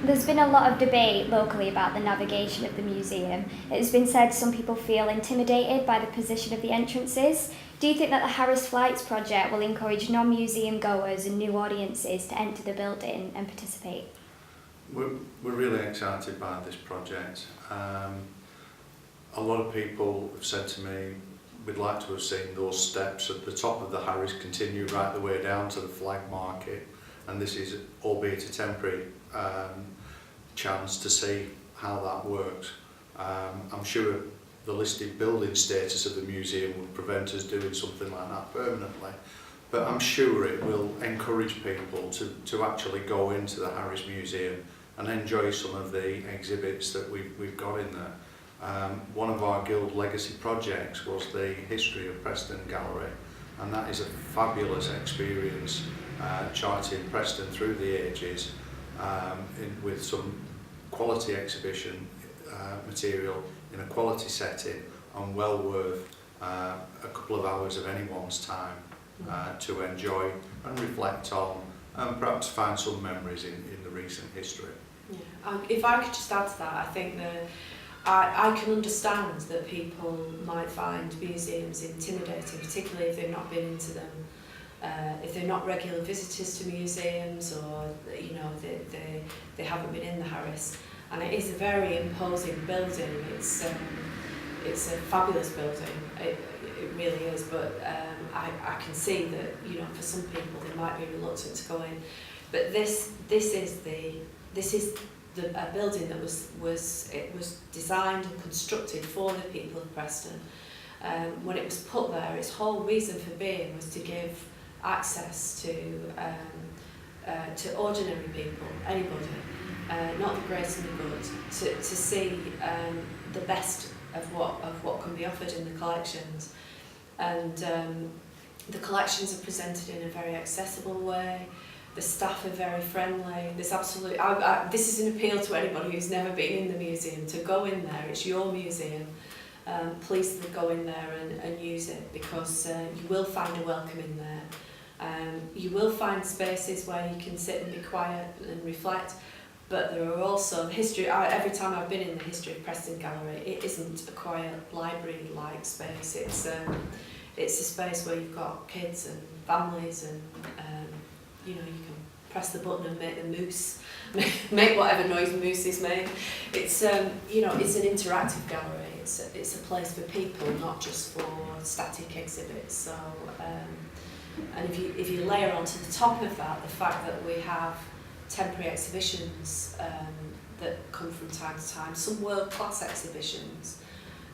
There's been a lot of debate locally about the navigation of the museum. It's been said some people feel intimidated by the position of the entrances. Do you think that the Harris Flights project will encourage non-museum goers and new audiences to enter the building and participate? We're really excited by this project. A lot of people have said to me, we'd like to have seen those steps at the top of the Harris continue right the way down to the flag market, and this is, albeit a temporary chance to see how that works. I'm sure the listed building status of the museum would prevent us doing something like that permanently, but I'm sure it will encourage people to actually go into the Harris Museum and enjoy some of the exhibits that we've got in there. One of our Guild legacy projects was the history of Preston Gallery, and that is a fabulous experience, charting Preston through the ages with some quality exhibition material in a quality setting, and well worth a couple of hours of anyone's time to enjoy and reflect on, and perhaps find some memories in the recent history. Yeah. If I could just add to that, I think that I can understand that people might find museums intimidating, particularly if they've not been into them, if they're not regular visitors to museums, or they haven't been in the Harris. And it is a very imposing building. It's a fabulous building. It really is. But I can see that for some people they might be reluctant to go in. But this is a building that was designed and constructed for the people of Preston. When it was put there, its whole reason for being was to give access to ordinary people, anybody, not the great and the good, to see the best of what can be offered in the collections. And the collections are presented in a very accessible way. The staff are very friendly. There's absolutely, this is an appeal to anybody who's never been in the museum to go in there. It's your museum. Please go in there and use it, because you will find a welcome in there. You will find spaces where you can sit and be quiet and reflect, but there are also the history. Every time I've been in the History of Preston Gallery, it isn't a quiet library-like space. It's a space where you've got kids and families, and you can press the button and make the moose make whatever noise mooses make. It's it's an interactive gallery. It's a place for people, not just for static exhibits. So and if you layer onto the top of that the fact that we have temporary exhibitions that come from time to time, some world-class exhibitions,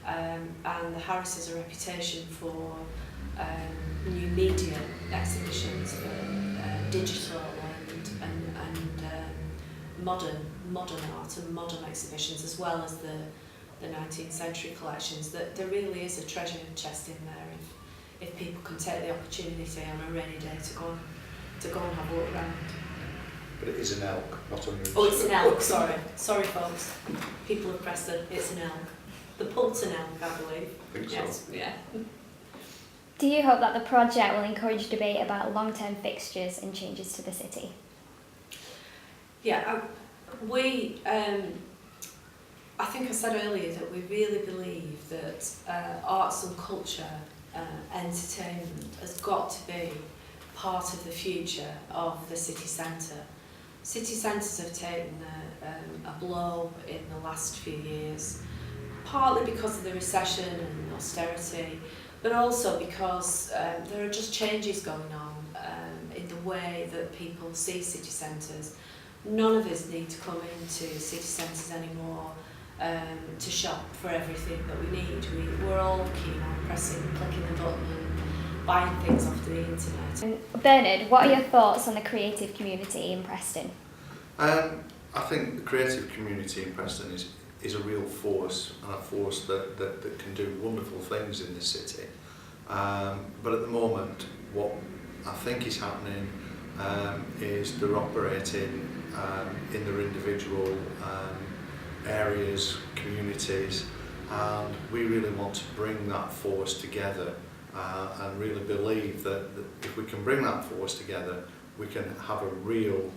and the Harris has a reputation for new media exhibitions, for digital and modern art and modern exhibitions, as well as the 19th century collections. That there really is a treasure chest in there if people can take the opportunity on a rainy day to go and have a look around. But it is an elk, not a moose. Oh, it's an elk, sorry folks, people of Preston, it's an elk. The Poulton elk, I believe. I think yes, so. Yeah. Do you hope that the project will encourage debate about long-term fixtures and changes to the city? Yeah, I think I said earlier that we really believe that arts and culture, entertainment has got to be part of the future of the city centre. City centres have taken a blow in the last few years, partly because of the recession and austerity, but also because there are just changes going on in the way that people see city centres. None of us need to come into city centres anymore to shop for everything that we need. We're all keen on clicking the button and buying things off the internet. And Bernard, what are your thoughts on the creative community in Preston? I think the creative community in Preston is a real force, and a force that can do wonderful things in this city. But at the moment, what I think is happening is they're operating in their individual areas, communities, and we really want to bring that force together and really believe that if we can bring that force together, we can have a real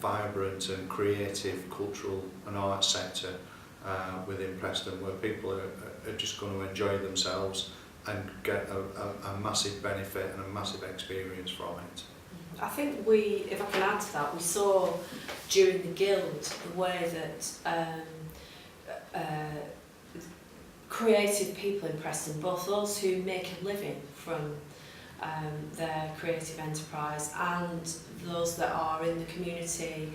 vibrant and creative cultural and arts sector within Preston, where people are just going to enjoy themselves and get a massive benefit and a massive experience from it. I think if I can add to that, we saw during the Guild the way that creative people in Preston, both those who make a living from their creative enterprise and those that are in the community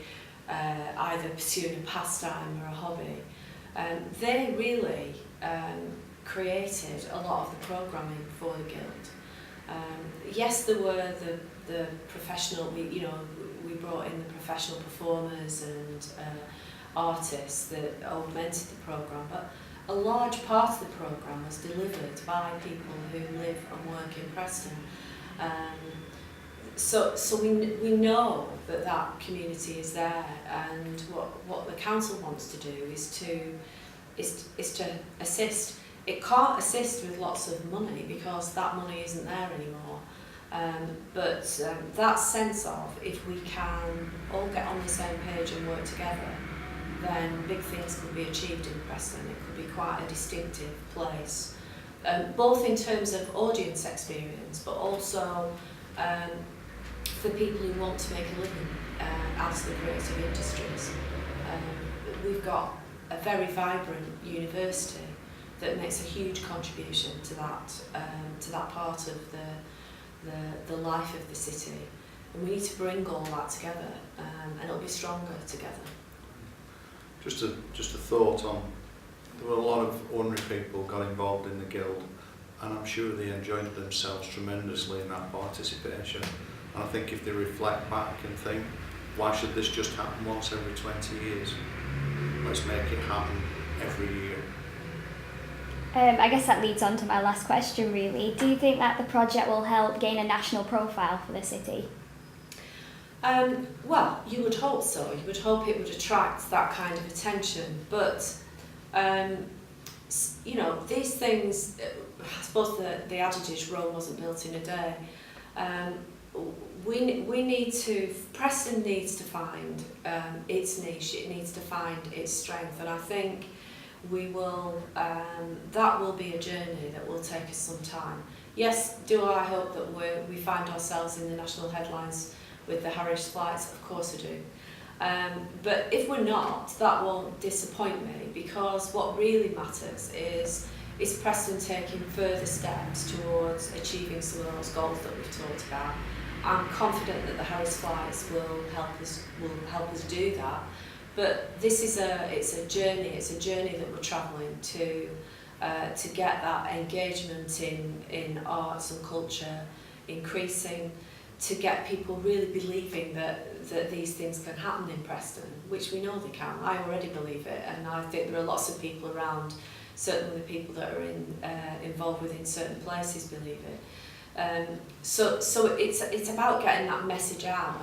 either pursuing a pastime or a hobby, they really created a lot of the programming for the Guild. Yes, there were the professional, we brought in the professional performers and artists that augmented the programme, but a large part of the programme was delivered by people who live and work in Preston. So we know that community is there, and what the council wants to do is to assist. It can't assist with lots of money because that money isn't there anymore. But that sense of, if we can all get on the same page and work together, then big things could be achieved in Preston. It could be quite a distinctive place, both in terms of audience experience, but also for people who want to make a living as the creative industries. We've got a very vibrant university that makes a huge contribution to that part of the life of the city, and we need to bring all that together, and it'll be stronger together. Just a thought on, there were a lot of ordinary people got involved in the Guild, and I'm sure they enjoyed themselves tremendously in that participation. And I think if they reflect back and think, why should this just happen once every 20 years? Let's make it happen every year. I guess that leads on to my last question really. Do you think that the project will help gain a national profile for the city? Well, you would hope so. You would hope it would attract that kind of attention. But, these things, I suppose the adage is Rome wasn't built in a day. Preston needs to find its niche, it needs to find its strength, and I think that will be a journey that will take us some time. Yes, do I hope that we find ourselves in the national headlines with the Harris flights? Of course I do. But if we're not, that won't disappoint me, because what really matters is Preston taking further steps towards achieving some of those goals that we've talked about. I'm confident that the Harris flights will help us do that. But this is it's a journey that we're travelling to get that engagement in arts and culture increasing, to get people really believing that these things can happen in Preston, which we know they can. I already believe it, and I think there are lots of people around, certainly the people that are involved within certain places believe it. So it's about getting that message out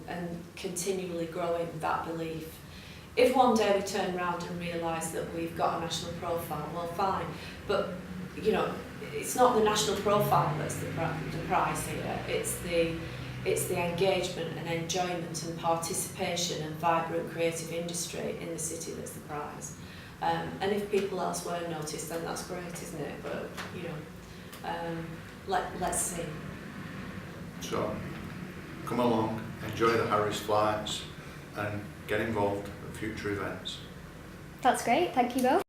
and continually growing that belief. If one day we turn around and realise that we've got a national profile, well, fine. But it's not the national profile that's the prize here. It's the engagement and enjoyment and participation and vibrant creative industry in the city that's the prize. And if people elsewhere notice, then that's great, isn't it? But let's see. So, come along, enjoy the Harris flights, and get involved in future events. That's great, thank you both.